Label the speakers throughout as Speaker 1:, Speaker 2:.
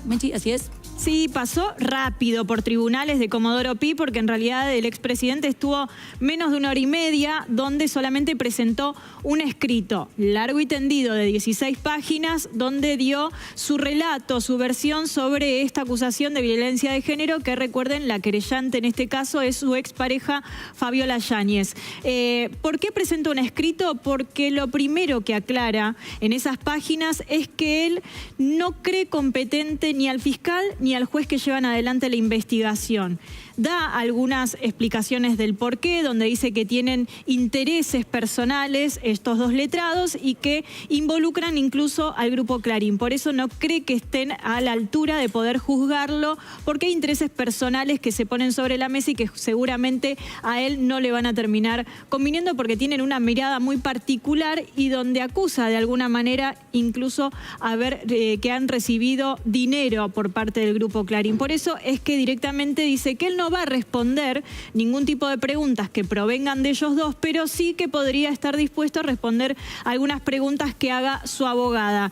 Speaker 1: Mechi, así es.
Speaker 2: Sí, pasó rápido por tribunales de Comodoro Pi, porque en realidad el expresidente estuvo menos de 1 hora y media, donde solamente presentó un escrito largo y tendido de 16 páginas, donde dio su relato, su versión sobre esta acusación de violencia de género, que recuerden, la querellante en este caso es su expareja Fabiola Yáñez. ¿Por qué presentó un escrito? Porque lo primero que aclara en esas páginas es que él no cree competente ni al fiscal ni al juez que llevan adelante la investigación. Da algunas explicaciones del porqué, donde dice que tienen intereses personales estos dos letrados y que involucran incluso al Grupo Clarín. Por eso no cree que estén a la altura de poder juzgarlo, porque hay intereses personales que se ponen sobre la mesa y que seguramente a él no le van a terminar conviniendo, porque tienen una mirada muy particular y donde acusa de alguna manera incluso que han recibido dinero por parte del Grupo Clarín. Por eso es que directamente dice que él no va a responder ningún tipo de preguntas que provengan de ellos dos, pero sí que podría estar dispuesto a responder algunas preguntas que haga su abogada.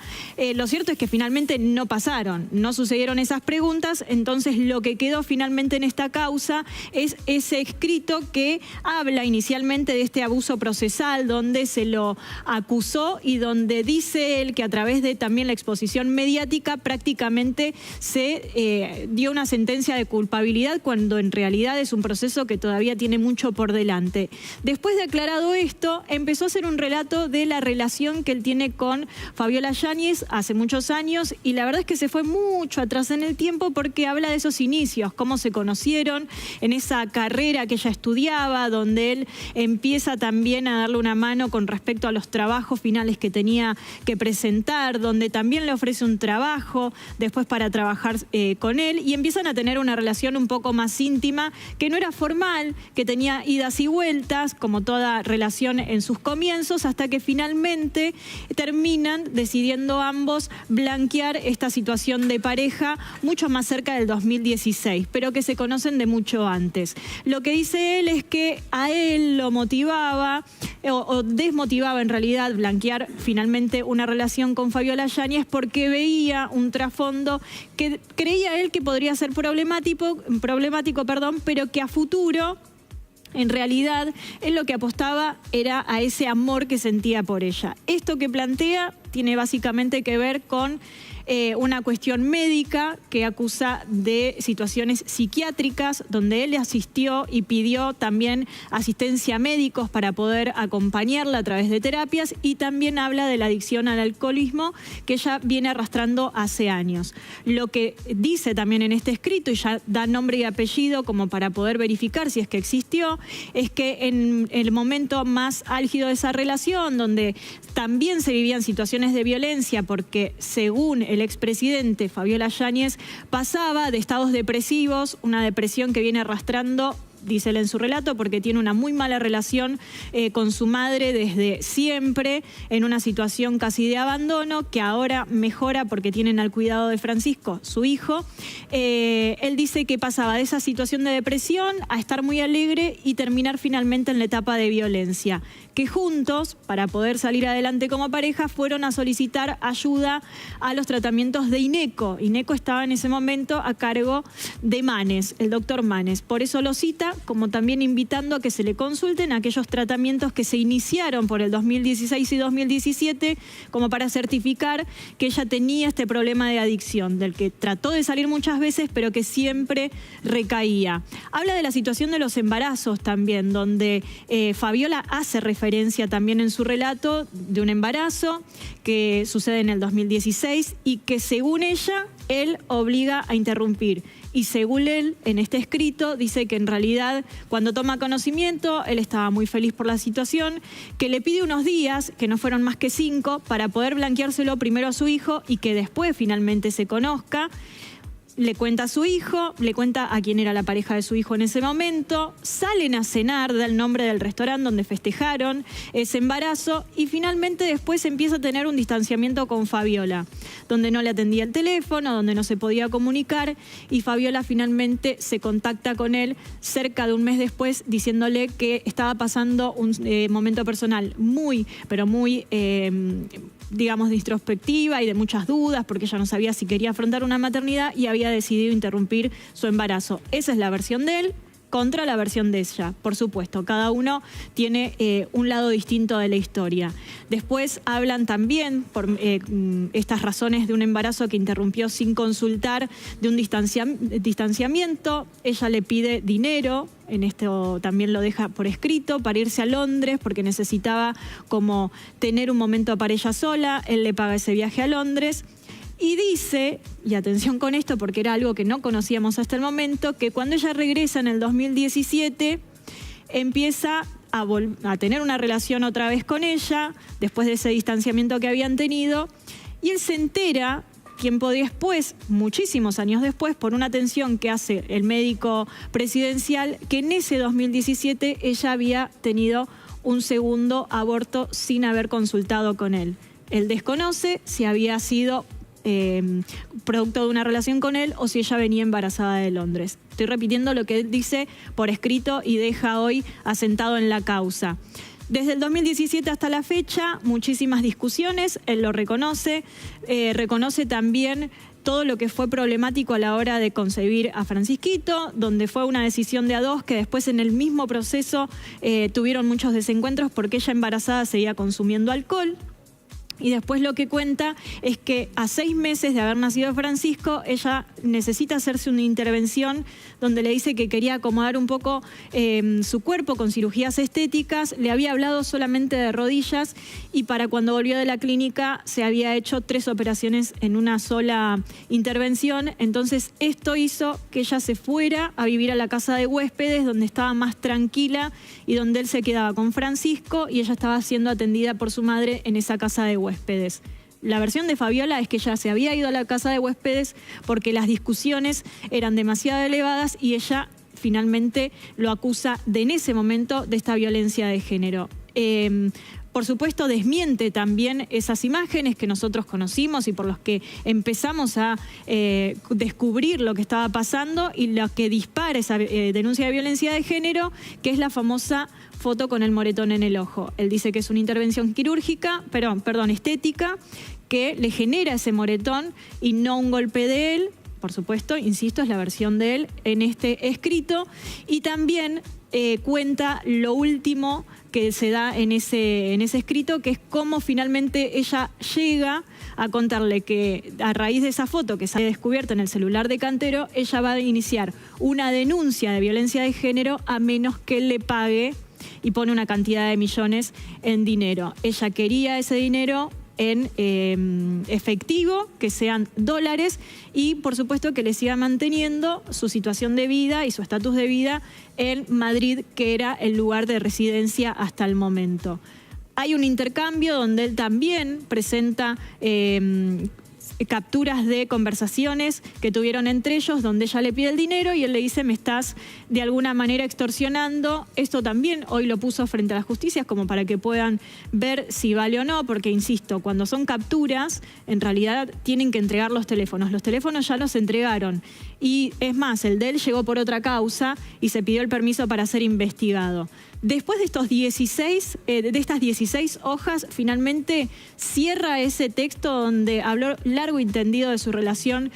Speaker 2: Lo cierto es que finalmente no pasaron, no sucedieron esas preguntas, entonces lo que quedó finalmente en esta causa es ese escrito que habla inicialmente de este abuso procesal, donde se lo acusó y donde dice él que a través de también la exposición mediática prácticamente se dio una sentencia de culpabilidad, cuando en realidad es un proceso que todavía tiene mucho por delante. Después de aclarado esto, empezó a hacer un relato de la relación que él tiene con Fabiola Yáñez hace muchos años, y la verdad es que se fue mucho atrás en el tiempo, porque habla de esos inicios, cómo se conocieron en esa carrera que ella estudiaba, donde él empieza también a darle una mano con respecto a los trabajos finales que tenía que presentar, donde también le ofrece un trabajo después para trabajar con él, y empiezan a tener una relación un poco más íntima, que no era formal, que tenía idas y vueltas, como toda relación en sus comienzos, hasta que finalmente terminan decidiendo ambos blanquear esta situación de pareja mucho más cerca del 2016, pero que se conocen de mucho antes. Lo que dice él es que a él lo motivaba o desmotivaba en realidad blanquear finalmente una relación con Fabiola Yáñez, porque veía un trasfondo que creía él que podría ser problemático, pero que a futuro, en realidad, él lo que apostaba era a ese amor que sentía por ella. Esto que plantea tiene básicamente que ver con una cuestión médica, que acusa de situaciones psiquiátricas, donde él asistió y pidió también asistencia a médicos para poder acompañarla a través de terapias, y también habla de la adicción al alcoholismo que ella viene arrastrando hace años. Lo que dice también en este escrito, y ya da nombre y apellido como para poder verificar si es que existió, es que en el momento más álgido de esa relación, donde también se vivían situaciones de violencia, porque según el expresidente Fabiola Yáñez pasaba de estados depresivos, una depresión que viene arrastrando, dice él en su relato, porque tiene una muy mala relación con su madre desde siempre, en una situación casi de abandono, que ahora mejora porque tienen al cuidado de Francisco, su hijo. Él dice que pasaba de esa situación de depresión a estar muy alegre y terminar finalmente en la etapa de violencia, que juntos, para poder salir adelante como pareja, fueron a solicitar ayuda a los tratamientos de INECO. INECO estaba en ese momento a cargo de Manes, el doctor Manes. Por eso lo cita, como también invitando a que se le consulten aquellos tratamientos que se iniciaron por el 2016 y 2017, como para certificar que ella tenía este problema de adicción, del que trató de salir muchas veces, pero que siempre recaía. Habla de la situación de los embarazos también, donde Fabiola hace referencia también en su relato de un embarazo que sucede en el 2016 y que, según ella, él obliga a interrumpir. Y según él, en este escrito, dice que en realidad, cuando toma conocimiento, él estaba muy feliz por la situación, que le pide unos días, que no fueron más que 5, para poder blanqueárselo primero a su hijo y que después finalmente se conozca. Le cuenta a su hijo, le cuenta a quién era la pareja de su hijo en ese momento, salen a cenar, da el nombre del restaurante donde festejaron ese embarazo, y finalmente después empieza a tener un distanciamiento con Fabiola, donde no le atendía el teléfono, donde no se podía comunicar, y Fabiola finalmente se contacta con él cerca de un mes después, diciéndole que estaba pasando un momento personal muy, pero muy digamos, de introspectiva y de muchas dudas, porque ella no sabía si quería afrontar una maternidad y había decidido interrumpir su embarazo. Esa es la versión de él contra la versión de ella, por supuesto. Cada uno tiene un lado distinto de la historia. Después hablan también por estas razones de un embarazo que interrumpió sin consultar, de un distanciamiento. Ella le pide dinero, en esto también lo deja por escrito, para irse a Londres porque necesitaba como tener un momento para ella sola. Él le paga ese viaje a Londres. Y dice, y atención con esto porque era algo que no conocíamos hasta el momento, que cuando ella regresa en el 2017, empieza a tener una relación otra vez con ella, después de ese distanciamiento que habían tenido, y él se entera, tiempo después, muchísimos años después, por una atención que hace el médico presidencial, que en ese 2017 ella había tenido un segundo aborto sin haber consultado con él. Él desconoce si había sido producto de una relación con él o si ella venía embarazada de Londres. Estoy repitiendo lo que él dice por escrito y deja hoy asentado en la causa. Desde el 2017 hasta la fecha, muchísimas discusiones, él lo reconoce, reconoce también todo lo que fue problemático a la hora de concebir a Francisquito, donde fue una decisión de a dos que después en el mismo proceso tuvieron muchos desencuentros porque ella embarazada seguía consumiendo alcohol. Y después lo que cuenta es que a 6 meses de haber nacido Francisco, ella necesita hacerse una intervención donde le dice que quería acomodar un poco su cuerpo con cirugías estéticas. Le había hablado solamente de rodillas y para cuando volvió de la clínica se había hecho 3 operaciones en una sola intervención. Entonces esto hizo que ella se fuera a vivir a la casa de huéspedes donde estaba más tranquila y donde él se quedaba con Francisco y ella estaba siendo atendida por su madre en esa casa de huéspedes. La versión de Fabiola es que ella se había ido a la casa de huéspedes porque las discusiones eran demasiado elevadas y ella finalmente lo acusa en ese momento de esta violencia de género. Por supuesto, desmiente también esas imágenes que nosotros conocimos y por los que empezamos a descubrir lo que estaba pasando y lo que dispara esa denuncia de violencia de género, que es la famosa foto con el moretón en el ojo. Él dice que es una intervención quirúrgica, estética, que le genera ese moretón y no un golpe de él. Por supuesto, insisto, es la versión de él en este escrito. Y también cuenta lo último que se da en ese escrito, que es cómo finalmente ella llega a contarle que a raíz de esa foto que se ha descubierto en el celular de Cantero, ella va a iniciar una denuncia de violencia de género a menos que él le pague y pone una cantidad de millones en dinero. Ella quería ese dinero en efectivo, que sean dólares, y por supuesto que le siga manteniendo su situación de vida y su estatus de vida en Madrid, que era el lugar de residencia hasta el momento. Hay un intercambio donde él también presenta capturas de conversaciones que tuvieron entre ellos, donde ella le pide el dinero y él le dice: me estás de alguna manera extorsionando. Esto también hoy lo puso frente a las justicias como para que puedan ver si vale o no, porque insisto, cuando son capturas, en realidad tienen que entregar los teléfonos. Los teléfonos ya los entregaron y es más, el de él llegó por otra causa y se pidió el permiso para ser investigado. Después de estas 16 hojas, finalmente cierra ese texto donde habló largo y tendido de su relación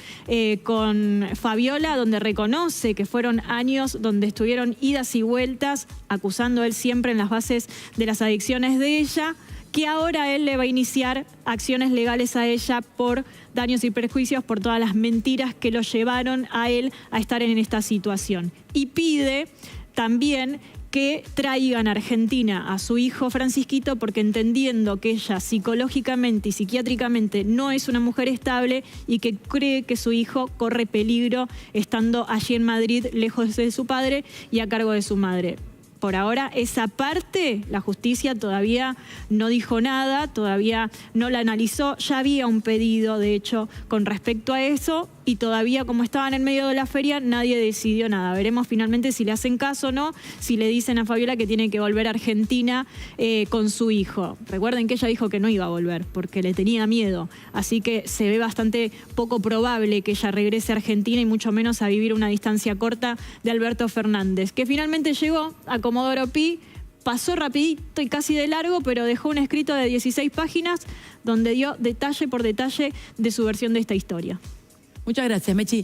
Speaker 2: con Fabiola, donde reconoce que fueron años donde estuvieron idas y vueltas, acusando él siempre en las bases de las adicciones de ella, que ahora él le va a iniciar acciones legales a ella por daños y perjuicios, por todas las mentiras que lo llevaron a él a estar en esta situación. Y pide también que traigan a Argentina a su hijo Francisquito, porque entendiendo que ella psicológicamente y psiquiátricamente no es una mujer estable y que cree que su hijo corre peligro estando allí en Madrid, lejos de su padre y a cargo de su madre. Por ahora, esa parte, la justicia todavía no dijo nada, todavía no la analizó. Ya había un pedido, de hecho, con respecto a eso, y todavía, como estaban en medio de la feria, nadie decidió nada. Veremos finalmente si le hacen caso o no, si le dicen a Fabiola que tiene que volver a Argentina con su hijo. Recuerden que ella dijo que no iba a volver, porque le tenía miedo. Así que se ve bastante poco probable que ella regrese a Argentina y mucho menos a vivir una distancia corta de Alberto Fernández, que finalmente llegó a Comodoro Pi, pasó rapidito y casi de largo, pero dejó un escrito de 16 páginas donde dio detalle por detalle de su versión de esta historia.
Speaker 1: Muchas gracias, Mechi.